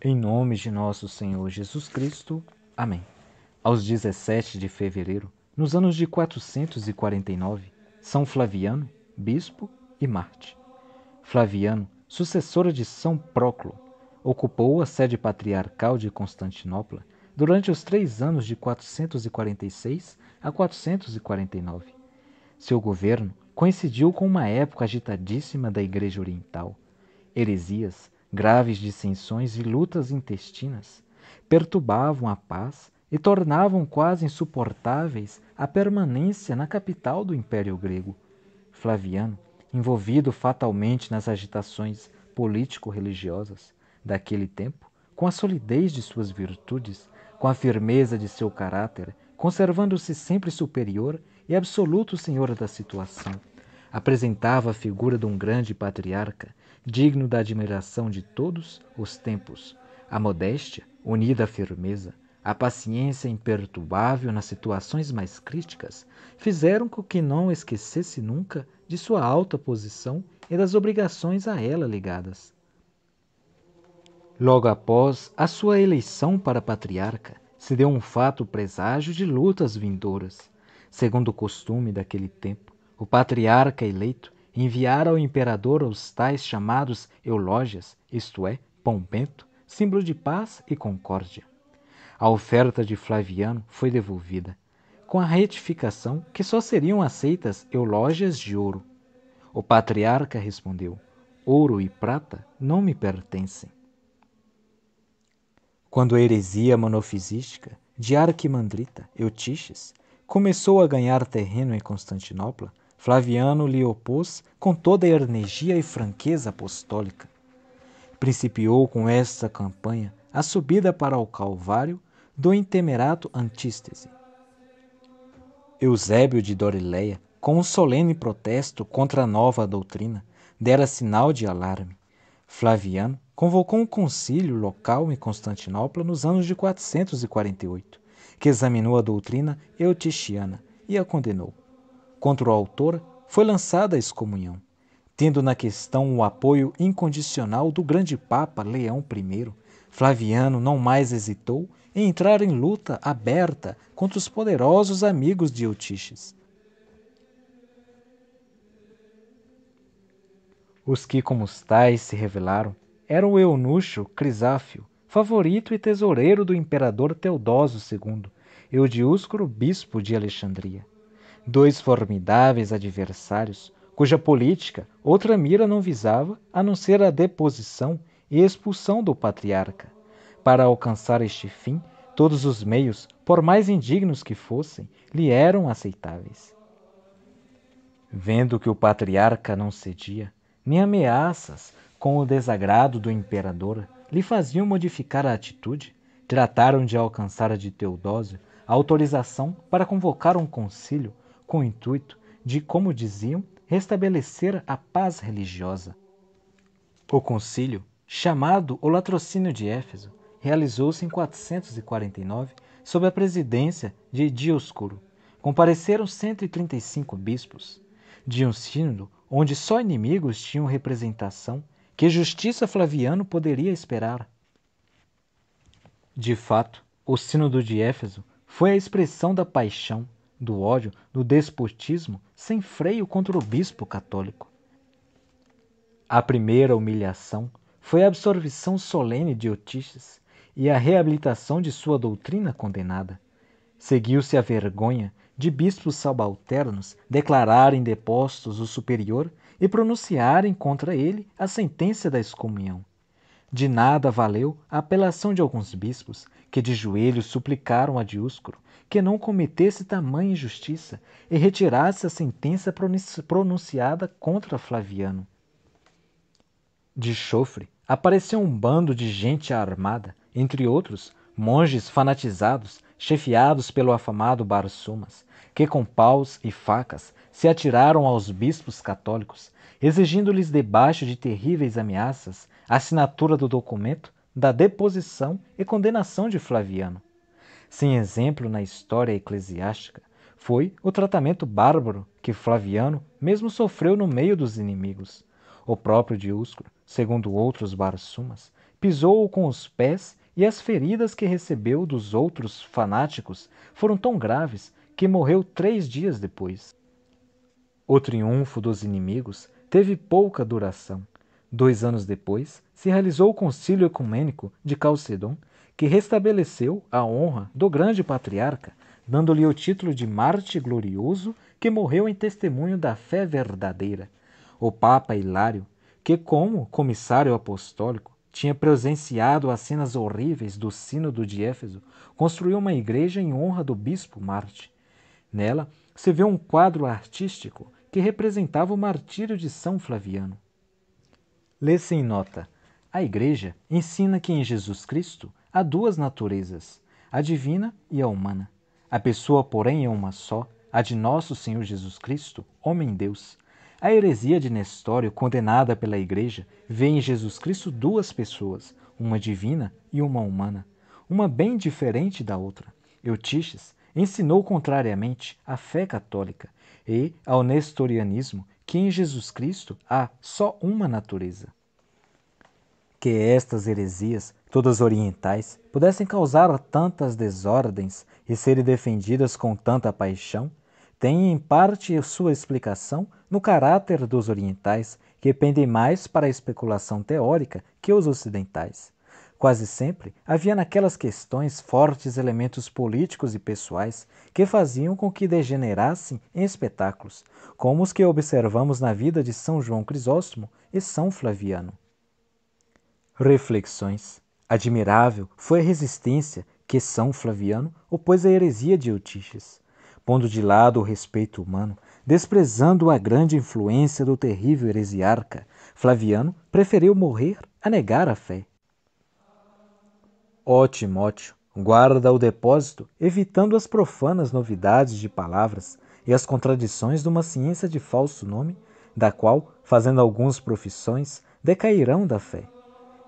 Em nome de nosso Senhor Jesus Cristo. Amém. Aos 17 de fevereiro, nos anos de 449, São Flaviano, bispo e Marte. Flaviano, sucessora de São Próclo, ocupou a sede patriarcal de Constantinopla durante os 3 anos de 446 a 449. Seu governo coincidiu com uma época agitadíssima da Igreja Oriental. Heresias, graves dissensões e lutas intestinas perturbavam a paz e tornavam quase insuportáveis a permanência na capital do Império Grego. Flaviano, envolvido fatalmente nas agitações político-religiosas daquele tempo, com a solidez de suas virtudes, com a firmeza de seu caráter, conservando-se sempre superior e absoluto senhor da situação, apresentava a figura de um grande patriarca, digno da admiração de todos os tempos. A modéstia, unida à firmeza, a paciência imperturbável nas situações mais críticas, fizeram com que não esquecesse nunca de sua alta posição e das obrigações a ela ligadas. Logo após a sua eleição para patriarca, se deu um fato presságio de lutas vindouras. Segundo o costume daquele tempo, o patriarca eleito enviara ao imperador os tais chamados eulógias, isto é, pão bento, símbolo de paz e concórdia. A oferta de Flaviano foi devolvida, com a retificação que só seriam aceitas eulógias de ouro. O patriarca respondeu: ouro e prata não me pertencem. Quando a heresia monofisística de Arquimandrita, Eutíches, começou a ganhar terreno em Constantinopla, Flaviano lhe opôs com toda a energia e franqueza apostólica. Principiou com esta campanha a subida para o Calvário do Intemerato Antístese. Eusébio de Dorileia, com um solene protesto contra a nova doutrina, dera sinal de alarme. Flaviano convocou um concílio local em Constantinopla nos anos de 448, que examinou a doutrina eutichiana e a condenou. Contra o autor foi lançada a excomunhão. Tendo na questão o apoio incondicional do grande Papa Leão I, Flaviano não mais hesitou em entrar em luta aberta contra os poderosos amigos de Eutíches. Os que, como os tais, se revelaram eram o eunucho Crisáfio, favorito e tesoureiro do imperador Teodósio II, e o Dioscuro, bispo de Alexandria. 2 formidáveis adversários, cuja política outra mira não visava a não ser a deposição e expulsão do patriarca. Para alcançar este fim, todos os meios, por mais indignos que fossem, lhe eram aceitáveis. Vendo que o patriarca não cedia, nem ameaças com o desagrado do imperador lhe faziam modificar a atitude, trataram de alcançar de Teodósio a autorização para convocar um concílio com o intuito de, como diziam, restabelecer a paz religiosa. O concílio, chamado o Latrocínio de Éfeso, realizou-se em 449 sob a presidência de Dioscuro. Compareceram 135 bispos. De um sínodo onde só inimigos tinham representação, que justiça Flaviano poderia esperar? De fato, o sínodo de Éfeso foi a expressão da paixão, do ódio, do despotismo sem freio contra o bispo católico. A primeira humilhação foi a absolvição solene de Eutíches e a reabilitação de sua doutrina condenada. Seguiu-se a vergonha de bispos subalternos declararem depostos o superior e pronunciarem contra ele a sentença da excomunhão. De nada valeu a apelação de alguns bispos, que de joelhos suplicaram a Dioscuro que não cometesse tamanha injustiça e retirasse a sentença pronunciada contra Flaviano. De chofre apareceu um bando de gente armada, entre outros, monges fanatizados, chefiados pelo afamado Barsumas, que com paus e facas se atiraram aos bispos católicos, exigindo-lhes, debaixo de terríveis ameaças, a assinatura do documento da deposição e condenação de Flaviano. Sem exemplo na história eclesiástica, foi o tratamento bárbaro que Flaviano mesmo sofreu no meio dos inimigos. O próprio Dioscuro, segundo outros Barsumas, pisou-o com os pés e as feridas que recebeu dos outros fanáticos foram tão graves que morreu 3 dias depois. O triunfo dos inimigos teve pouca duração. 2 anos depois, se realizou o Concílio Ecumênico de Calcedon, que restabeleceu a honra do grande patriarca, dando-lhe o título de Mártir glorioso que morreu em testemunho da fé verdadeira. O Papa Hilário, que como comissário apostólico tinha presenciado as cenas horríveis do Sínodo de Éfeso, construiu uma igreja em honra do bispo Marte. Nela se vê um quadro artístico que representava o martírio de São Flaviano. Lê-se em nota: a Igreja ensina que em Jesus Cristo há duas naturezas, a divina e a humana. A pessoa, porém, é uma só, a de nosso Senhor Jesus Cristo, homem-Deus. A heresia de Nestório, condenada pela Igreja, vê em Jesus Cristo duas pessoas, uma divina e uma humana, uma bem diferente da outra. Eutíches ensinou contrariamente à fé católica e ao nestorianismo que em Jesus Cristo há só uma natureza. Que estas heresias, todas orientais, pudessem causar tantas desordens e serem defendidas com tanta paixão, tem em parte sua explicação no caráter dos orientais, que pendem mais para a especulação teórica que os ocidentais. Quase sempre havia naquelas questões fortes elementos políticos e pessoais que faziam com que degenerassem em espetáculos, como os que observamos na vida de São João Crisóstomo e São Flaviano. Reflexões. Admirável foi a resistência que São Flaviano opôs à heresia de Eutíches, pondo de lado o respeito humano, desprezando a grande influência do terrível heresiarca. Flaviano preferiu morrer a negar a fé. Ó Timóteo, guarda o depósito, evitando as profanas novidades de palavras e as contradições de uma ciência de falso nome, da qual, fazendo alguns profissões, decairão da fé.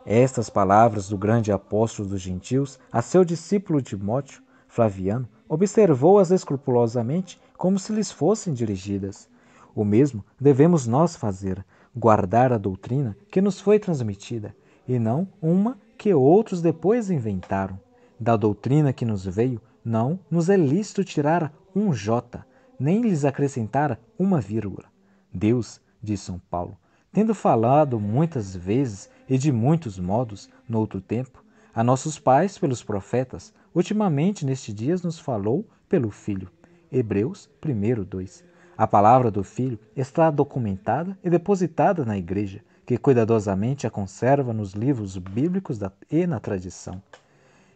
Estas palavras do grande apóstolo dos gentios a seu discípulo Timóteo, Flaviano, observou-as escrupulosamente como se lhes fossem dirigidas. O mesmo devemos nós fazer, guardar a doutrina que nos foi transmitida, e não uma que outros depois inventaram. Da doutrina que nos veio, não nos é lícito tirar um jota, nem lhes acrescentar uma vírgula. Deus, diz São Paulo, tendo falado muitas vezes e de muitos modos, no outro tempo, a nossos pais pelos profetas, ultimamente nestes dias nos falou pelo Filho. Hebreus 1:2. A palavra do Filho está documentada e depositada na Igreja, que cuidadosamente a conserva nos livros bíblicos e na tradição.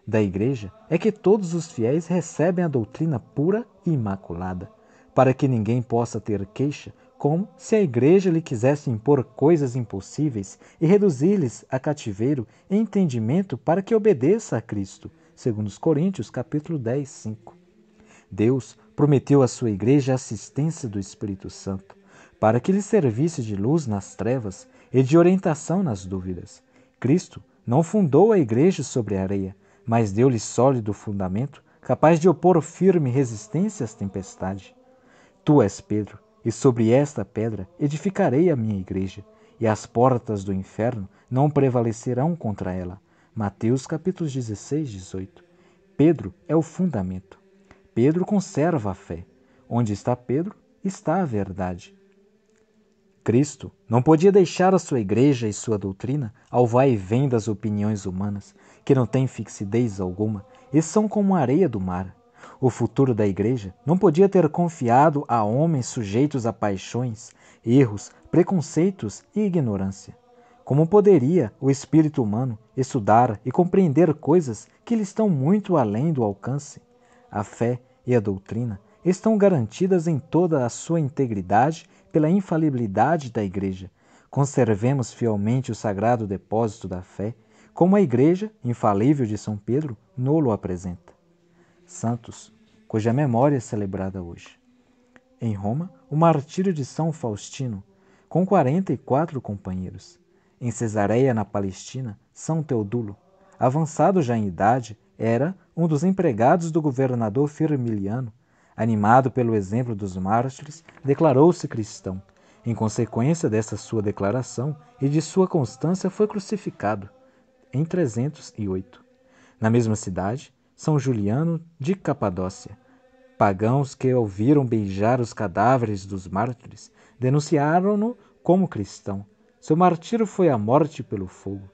Da Igreja é que todos os fiéis recebem a doutrina pura e imaculada, para que ninguém possa ter queixa, como se a Igreja lhe quisesse impor coisas impossíveis e reduzir-lhes a cativeiro e entendimento para que obedeça a Cristo, segundo os Coríntios, capítulo 10, 5. Deus prometeu à sua Igreja a assistência do Espírito Santo, para que lhe servisse de luz nas trevas e de orientação nas dúvidas. Cristo não fundou a Igreja sobre a areia, mas deu-lhe sólido fundamento, capaz de opor firme resistência às tempestades. Tu és Pedro, e sobre esta pedra edificarei a minha Igreja, e as portas do inferno não prevalecerão contra ela. Mateus capítulos 16, 18. Pedro é o fundamento. Pedro conserva a fé. Onde está Pedro, está a verdade. Cristo não podia deixar a sua Igreja e sua doutrina ao vai e vem das opiniões humanas, que não têm fixidez alguma e são como a areia do mar. O futuro da Igreja não podia ter confiado a homens sujeitos a paixões, erros, preconceitos e ignorância. Como poderia o espírito humano estudar e compreender coisas que lhe estão muito além do alcance? A fé e a doutrina estão garantidas em toda a sua integridade pela infalibilidade da Igreja. Conservemos fielmente o sagrado depósito da fé, como a Igreja, infalível de São Pedro, nolo apresenta. Santos, cuja memória é celebrada hoje. Em Roma, o martírio de São Faustino, com 44 companheiros. Em Cesareia, na Palestina, São Teodulo, avançado já em idade, era um dos empregados do governador Firmiliano. Animado pelo exemplo dos mártires, declarou-se cristão. Em consequência dessa sua declaração e de sua constância, foi crucificado. em 308. Na mesma cidade, São Juliano de Capadócia, pagãos que ouviram beijar os cadáveres dos mártires denunciaram-no como cristão. Seu martírio foi a morte pelo fogo.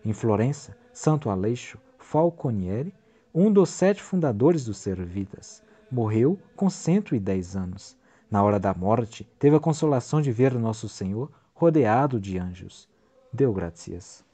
Em Florença, Santo Aleixo Falconieri, um dos 7 fundadores dos Servitas, morreu com 110 anos. Na hora da morte, teve a consolação de ver Nosso Senhor rodeado de anjos. Deu graças.